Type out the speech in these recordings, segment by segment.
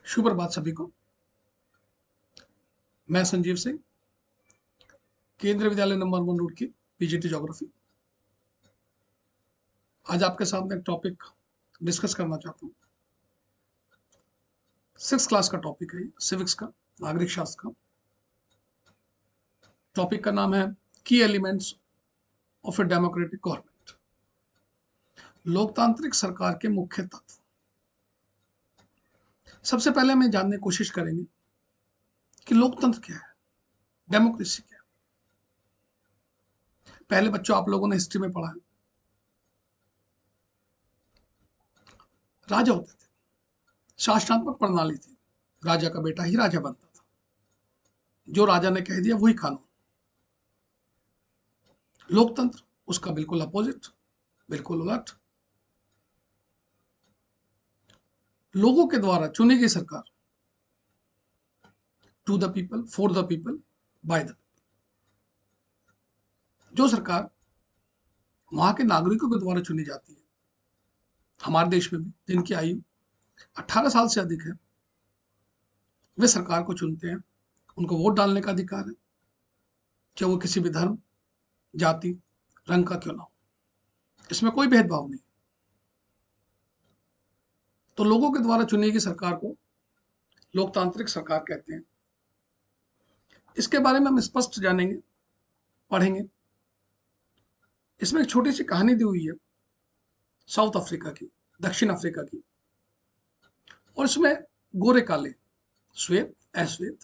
शुभ प्रभात सभी को। मैं संजीव सिंह, केंद्रीय विद्यालय नंबर 1 रूड़की, पीजीटी ज्योग्राफी। आज आपके सामने एक टॉपिक डिस्कस करना चाहता हूँ। 6th क्लास का टॉपिक है, सिविक्स का, नागरिक शास्त्र का। टॉपिक का नाम है की elements of a democratic government, लोकतांत्रिक सरकार के मुख्य तत्व। सबसे पहले हम जानने की कोशिश करेंगे कि लोकतंत्र क्या है, डेमोक्रेसी क्या है। पहले बच्चों आप लोगों ने हिस्ट्री में पढ़ा है, राजा होते थे, शासनात्मक प्रणाली थी, राजा का बेटा ही राजा बनता था, जो राजा ने कह दिया वही कानून। लोकतंत्र उसका बिल्कुल अपोजिट, बिल्कुल उलट। लोगों के द्वारा चुनी गई सरकार, to the people, for the people, by the people. जो सरकार वहां के नागरिकों के द्वारा चुनी जाती है, हमारे देश में भी जिनकी आयु 18 साल से अधिक है, वे सरकार को चुनते हैं। उनको वोट डालने का अधिकार है, चाहे वो किसी भी धर्म, जाति, रंग का क्यों ना हो। इसमें कोई भेदभाव नहीं। तो लोगों के द्वारा चुनी गई सरकार को लोकतांत्रिक सरकार कहते हैं। इसके बारे में हम स्पष्ट जानेंगे, पढ़ेंगे। इसमें एक छोटी सी कहानी दी हुई है साउथ अफ्रीका की, दक्षिण अफ्रीका की, और इसमें गोरे काले, श्वेत अश्वेत,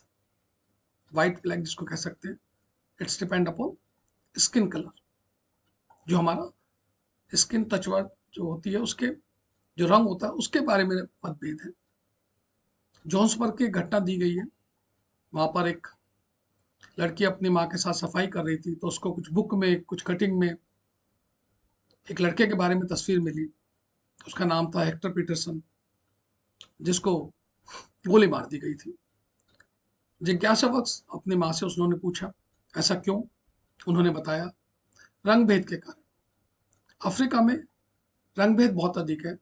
व्हाइट ब्लैक जिसको कह सकते हैं, it's depend upon skin colour. जो हमारा स्किन टचवर्ड जो होती है, उसके जो रंग होता है, उसके बारे में मतभेद है। जोहान्सबर्ग की घटना दी गई है। वहां पर एक लड़की अपनी माँ के साथ सफाई कर रही थी, तो उसको कुछ बुक में, कुछ कटिंग में एक लड़के के बारे में तस्वीर मिली। उसका नाम था हेक्टर पीटरसन, जिसको गोली मार दी गई थी। जिज्ञासावश अपनी माँ से उन्होंने पूछा, ऐसा क्यों? उन्होंने बताया, रंग भेद के कारण। अफ्रीका में रंग भेद बहुत अधिक है,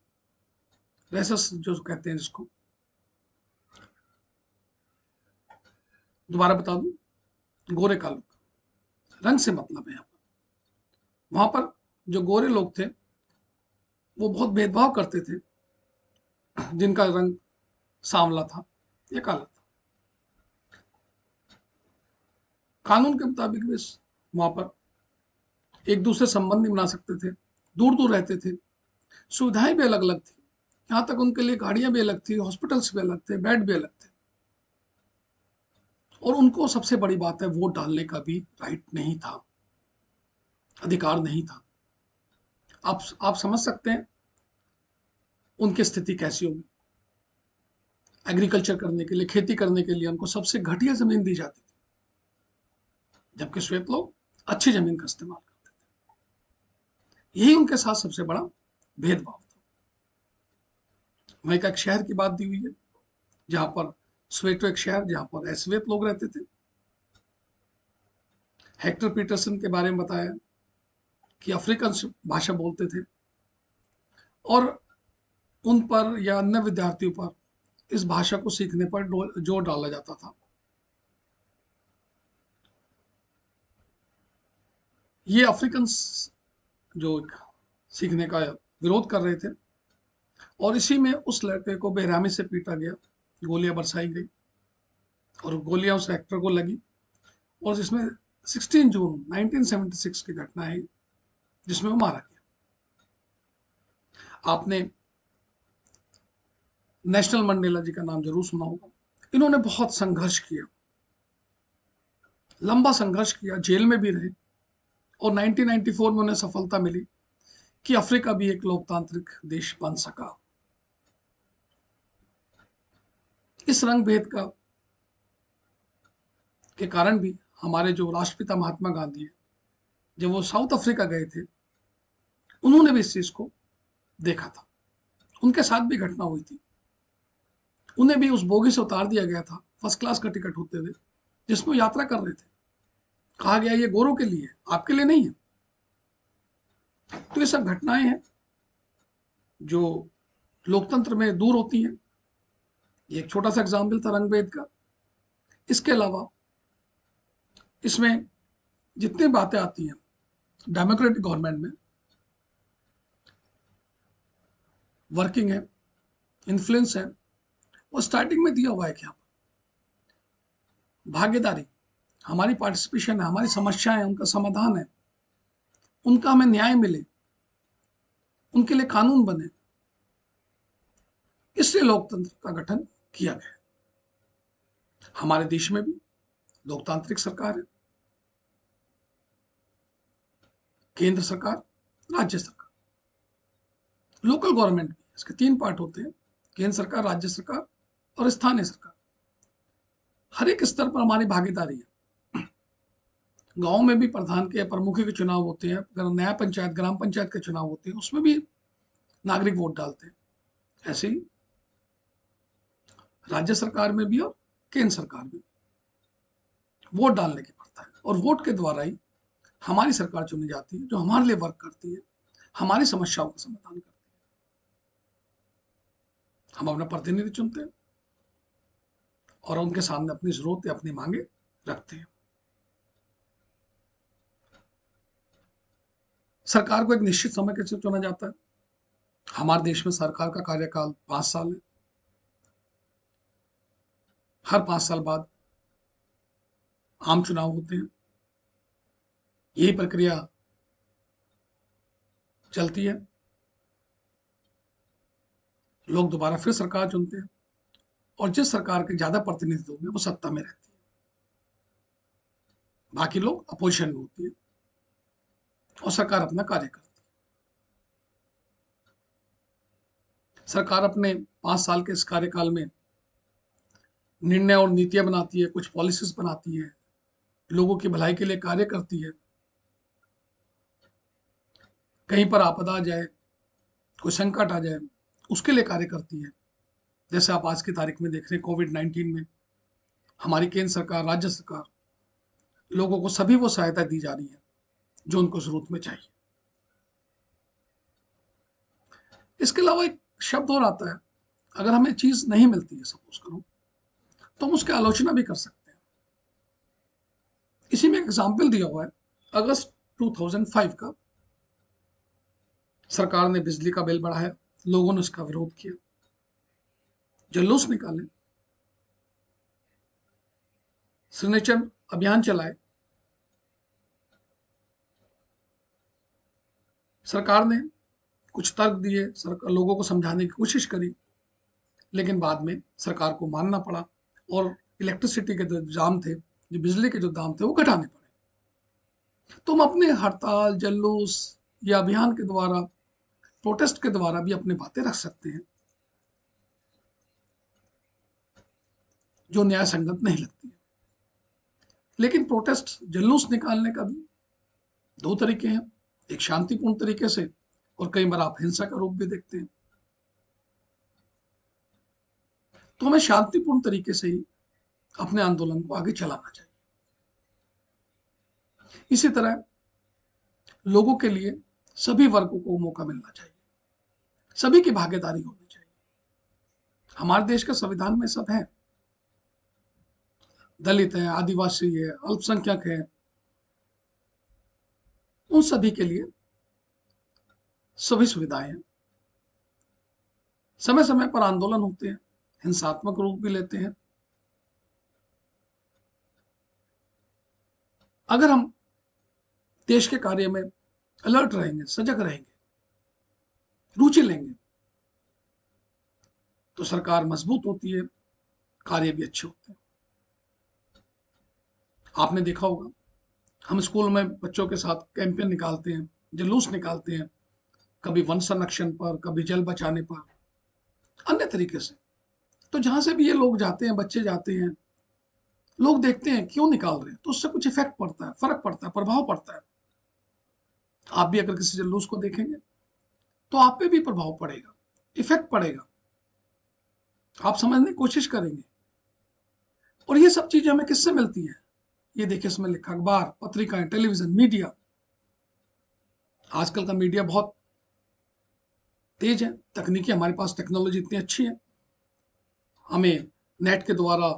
रेसस जो कहते हैं जिसको। दोबारा बता दूं, गोरे कालों का रंग से मतलब है। वहां पर जो गोरे लोग थे वो बहुत भेदभाव करते थे, जिनका रंग सांवला था या काला था। कानून के मुताबिक वे वहां पर एक दूसरे संबंध नहीं बना सकते थे, दूर दूर रहते थे। सुविधाएं भी अलग अलग थी, यहाँ तक उनके लिए गाड़ियां भी अलग थी, हॉस्पिटल्स भी अलग थे, बेड भी अलग थे। और उनको सबसे बड़ी बात है, वोट डालने का भी राइट नहीं था, अधिकार नहीं था। आप समझ सकते हैं उनकी स्थिति कैसी होगी। एग्रीकल्चर करने के लिए, खेती करने के लिए उनको सबसे घटिया जमीन दी जाती थी, जबकि श्वेत लोग अच्छी जमीन का इस्तेमाल करते थे। यही उनके साथ सबसे बड़ा भेदभाव था। वहीं का एक शहर की बात दी हुई है, जहां पर स्वेटो एक शहर, जहां पर अश्वेत लोग रहते थे। हेक्टर पीटरसन के बारे में बताया कि अफ्रीकन भाषा बोलते थे, और उन पर या अन्य विद्यार्थियों पर इस भाषा को सीखने पर जोर डाला जाता था। ये अफ्रीकन जो सीखने का विरोध कर रहे थे, और इसी में उस लड़के को बेरहमी से पीटा गया, गोलियां बरसाई गई, और गोलियां उस एक्टर को लगी। और जिसमें 16 जून 1976 की घटना है, जिसमें वो मारा गया। आपने नेशनल मंडेला जी का नाम जरूर सुना होगा। इन्होंने बहुत संघर्ष किया, लंबा संघर्ष किया, जेल में भी रहे, और 1994 में उन्हें सफलता मिली कि अफ्रीका भी एक लोकतांत्रिक देश बन सका। इस रंग भेद का के कारण भी हमारे जो राष्ट्रपिता महात्मा गांधी है, जब वो साउथ अफ्रीका गए थे, उन्होंने भी इस चीज को देखा था। उनके साथ भी घटना हुई थी। उन्हें भी उस बोगी से उतार दिया गया था, फर्स्ट क्लास का टिकट होते हुए, जिसमें यात्रा कर रहे थे। कहा गया ये गोरों के लिए, आपके लिए नहीं है। तो ये सब घटनाएं हैं जो लोकतंत्र में दूर होती हैं। ये एक छोटा सा एग्जाम्पल था रंग भेद का। इसके अलावा इसमें जितनी बातें आती हैं डेमोक्रेटिक गवर्नमेंट में, वर्किंग है, इन्फ्लुएंस है, वो स्टार्टिंग में दिया हुआ है क्या? भागीदारी, हमारी पार्टिसिपेशन है, हमारी समस्याएं, उनका समाधान है, उनका हमें न्याय मिले, उनके लिए कानून बने, इसलिए लोकतंत्र का गठन किया गया। हमारे देश में भी लोकतांत्रिक सरकार है, केंद्र सरकार, राज्य सरकार, लोकल गवर्नमेंट भी। इसके 3 पार्ट होते हैं, केंद्र सरकार, राज्य सरकार और स्थानीय सरकार। हर एक स्तर पर हमारी भागीदारी है। गांव में भी प्रधान के, प्रमुखी के चुनाव होते हैं, अगर नया पंचायत, ग्राम पंचायत के चुनाव होते हैं, उसमें भी नागरिक वोट डालते हैं। ऐसे ही राज्य सरकार में भी और केंद्र सरकार में वोट डालने की पड़ता है, और वोट के द्वारा ही हमारी सरकार चुनी जाती है, जो हमारे लिए वर्क करती है, हमारी समस्याओं का समाधान करती है। हम अपना प्रतिनिधि चुनते हैं और उनके सामने अपनी जरूरत या अपनी मांगे रखते हैं। सरकार को एक निश्चित समय के चुना जाता है। हमारे देश में सरकार का कार्यकाल 5 साल है। हर 5 साल बाद आम चुनाव होते हैं। यही प्रक्रिया चलती है। लोग दोबारा फिर सरकार चुनते हैं, और जिस सरकार के ज्यादा प्रतिनिधित्व होंगे वो सत्ता में रहती है, बाकी लोग अपोजिशन में होती है, और सरकार अपना कार्य करती है। सरकार अपने 5 साल के इस कार्यकाल में निर्णय और नीतियां बनाती है, कुछ पॉलिसीज बनाती है, लोगों की भलाई के लिए कार्य करती है। कहीं पर आपदा आ जाए, कोई संकट आ जाए, उसके लिए कार्य करती है। जैसे आप आज की तारीख में देख रहे हैं, कोविड-19 में हमारी केंद्र सरकार, राज्य सरकार, लोगों को सभी वो सहायता दी जा रही है जो उनको जरूरत में चाहिए। इसके अलावा एक शब्द और आता है, अगर हमें चीज नहीं मिलती है, सपोज करो, तो हम उसकी आलोचना भी कर सकते हैं। इसी में एक एग्जाम्पल दिया हुआ है, अगस्त 2005 का। सरकार ने बिजली का बिल बढ़ाया, लोगों ने उसका विरोध किया, जुलूस निकाले, सिग्नेचर अभियान चलाए। सरकार ने कुछ तर्क दिए, सरकार लोगों को समझाने की कोशिश करी, लेकिन बाद में सरकार को मानना पड़ा, और इलेक्ट्रिसिटी के जो दाम थे, जो बिजली के जो दाम थे, वो घटाने पड़े। तो हम अपने हड़ताल, जुलूस या अभियान के द्वारा, प्रोटेस्ट के द्वारा भी अपनी बातें रख सकते हैं, जो न्याय संगत नहीं लगती है। लेकिन प्रोटेस्ट, जुलूस निकालने का भी 2 तरीके हैं, एक शांतिपूर्ण तरीके से, और कई बार आप हिंसा का रूप भी देखते हैं। तो हमें शांतिपूर्ण तरीके से ही अपने आंदोलन को आगे चलाना चाहिए। इसी तरह लोगों के लिए सभी वर्गों को मौका मिलना चाहिए, सभी की भागीदारी होनी चाहिए। हमारे देश के संविधान में सब है, दलित है, आदिवासी है, अल्पसंख्यक है, उन सभी के लिए सभी सुविधाएं हैं। समय समय पर आंदोलन होते हैं, हिंसात्मक रूप भी लेते हैं। अगर हम देश के कार्य में अलर्ट रहेंगे, सजग रहेंगे, रुचि लेंगे, तो सरकार मजबूत होती है, कार्य भी अच्छे होते हैं। आपने देखा होगा, हम स्कूल में बच्चों के साथ कैंपेन निकालते हैं, जुलूस निकालते हैं, कभी वन संरक्षण पर, कभी जल बचाने पर, अन्य तरीके से। तो जहां से भी ये लोग जाते हैं, बच्चे जाते हैं, लोग देखते हैं क्यों निकाल रहे हैं, तो उससे कुछ इफेक्ट पड़ता है, फर्क पड़ता है, प्रभाव पड़ता है। आप भी अगर किसी जुलूस को देखेंगे तो आप पे भी प्रभाव पड़ेगा, इफेक्ट पड़ेगा, आप समझने की कोशिश करेंगे। और ये सब चीजें हमें किससे मिलती है? ये देखिए, इसमें लिखा, अखबार, पत्रिकाएं, टेलीविजन, मीडिया। आजकल का मीडिया बहुत तेज है, तकनीकी, हमारे पास टेक्नोलॉजी इतनी अच्छी है, हमें नेट के द्वारा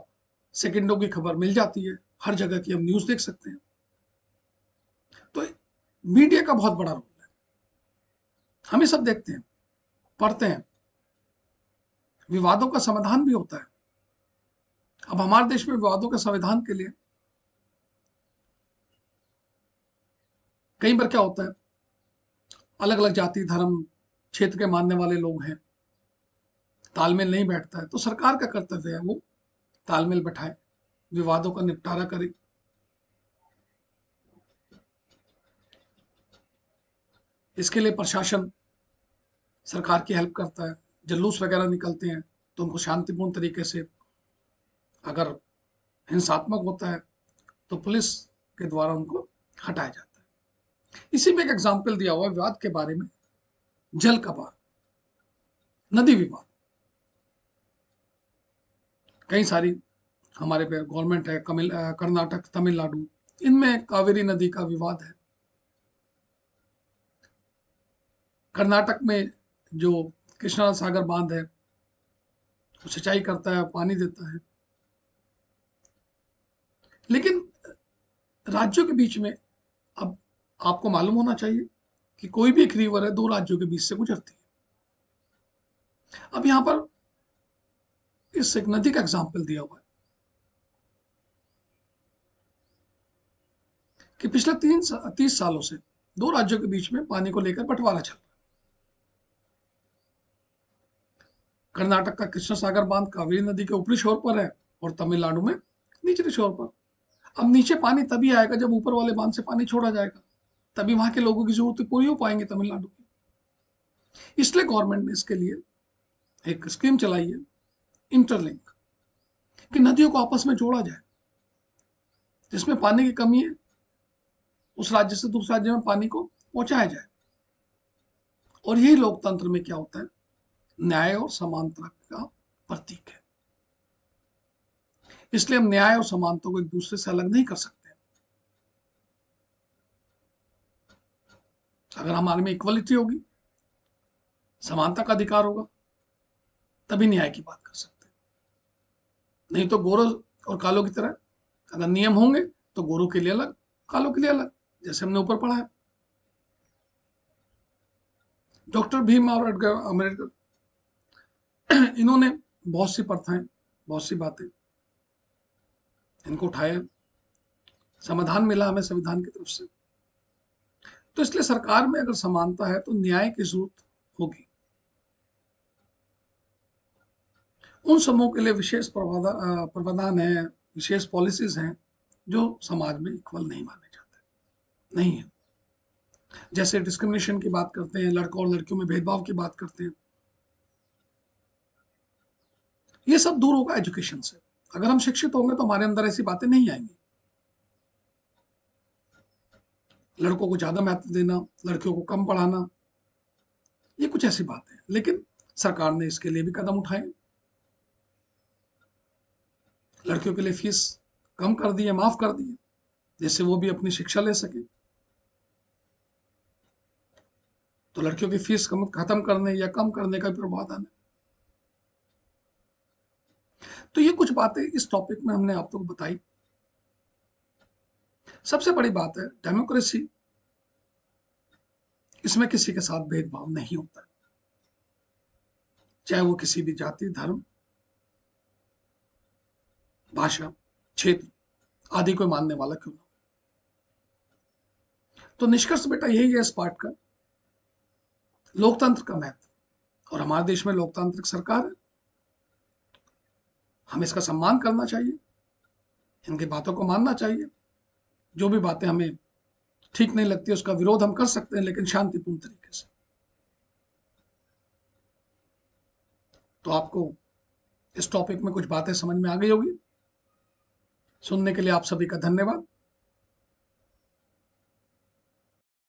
सेकंडों की खबर मिल जाती है, हर जगह की हम न्यूज़ देख सकते हैं। तो मीडिया का बहुत बड़ा रोल है। हम ये सब देखते हैं, पढ़ते हैं, विवादों का समाधान भी होता है। अब हमारे देश में विवादों के समाधान के लिए कई बार क्या होता है, अलग अलग जाति धर्म क्षेत्र के मानने वाले लोग हैं, तालमेल नहीं बैठता है, तो सरकार का कर्तव्य है वो तालमेल बैठाए, विवादों का निपटारा करे। इसके लिए प्रशासन सरकार की हेल्प करता है। जुलूस वगैरह निकलते हैं तो उनको शांतिपूर्ण तरीके से, अगर हिंसात्मक होता है तो पुलिस के द्वारा उनको हटाया जाता है। इसी में एक एग्जाम्पल दिया हुआ है विवाद के बारे में, जल का विवाद, नदी विवाद। कई सारी हमारे पे गवर्नमेंट है, कर्नाटक, तमिलनाडु, इनमें कावेरी नदी का विवाद है। कर्नाटक में जो कृष्णा सागर बांध है, वो सिंचाई करता है, पानी देता है, लेकिन राज्यों के बीच में, अब आपको मालूम होना चाहिए कि कोई भी एक रिवर है, दो राज्यों के बीच से गुजरती है। अब यहां पर इस एक नदी का एग्जाम्पल दिया हुआ है कि पिछले 30 सालों से दो राज्यों के बीच में पानी को लेकर बंटवारा चल रहा है। कर्नाटक का कृष्ण सागर बांध कावेरी नदी के ऊपरी छोर पर है और तमिलनाडु में निचले छोर पर। अब नीचे पानी तभी आएगा जब ऊपर वाले बांध से पानी छोड़ा जाएगा, तभी वहां के लोगों की जरूरतें पूरी हो पाएंगी तमिलनाडु की। इसलिए गवर्नमेंट ने इसके लिए एक स्कीम चलाई है, इंटरलिंक, कि नदियों को आपस में जोड़ा जाए। जिसमें पानी की कमी है उस राज्य से दूसरे राज्य में पानी को पहुंचाया जाए। और यही लोकतंत्र में क्या होता है, न्याय और समानता का प्रतीक है। इसलिए हम न्याय और समानता को एक दूसरे से अलग नहीं कर सकते। अगर हमारे में इक्वलिटी होगी, समानता का अधिकार होगा, तभी न्याय की बात कर सकते हैं। नहीं तो गोरों और कालों की तरह अगर नियम होंगे तो गोरों के लिए अलग, कालों के लिए अलग, जैसे हमने ऊपर पढ़ा है। डॉक्टर भीम और अम्बेडकर, इन्होंने बहुत सी प्रथाएं, बहुत सी बातें, इनको उठाया, समाधान मिला हमें संविधान की तरफ से। तो इसलिए सरकार में अगर समानता है तो न्याय की जरूरत होगी। उन समूह के लिए विशेष प्रावधान है, विशेष पॉलिसीज हैं जो समाज में इक्वल नहीं माने जाते, नहीं है। जैसे डिस्क्रिमिनेशन की बात करते हैं, लड़कों और लड़कियों में भेदभाव की बात करते हैं, ये सब दूर होगा एजुकेशन से। अगर हम शिक्षित होंगे तो हमारे अंदर ऐसी बातें नहीं आएंगी। लड़कों को ज्यादा महत्व देना, लड़कियों को कम पढ़ाना, ये कुछ ऐसी बातें हैं। लेकिन सरकार ने इसके लिए भी कदम उठाए, लड़कियों के लिए फीस कम कर दी है, माफ कर दी है, जिससे वो भी अपनी शिक्षा ले सके। तो लड़कियों की फीस खत्म करने या कम करने का भी प्रावधान है। तो ये कुछ बातें इस टॉपिक में हमने आप लोग बताई। सबसे बड़ी बात है डेमोक्रेसी, इसमें किसी के साथ भेदभाव नहीं होता, चाहे वो किसी भी जाति, धर्म, भाषा, क्षेत्र आदि को मानने वाला क्यों ना। तो निष्कर्ष बेटा यही है इस पाठ का, लोकतंत्र का महत्व, और हमारे देश में लोकतांत्रिक सरकार है, हमें इसका सम्मान करना चाहिए, इनकी बातों को मानना चाहिए। जो भी बातें हमें ठीक नहीं लगती उसका विरोध हम कर सकते हैं, लेकिन शांतिपूर्ण तरीके से। तो आपको इस टॉपिक में कुछ बातें समझ में आ गई होगी। सुनने के लिए आप सभी का धन्यवाद।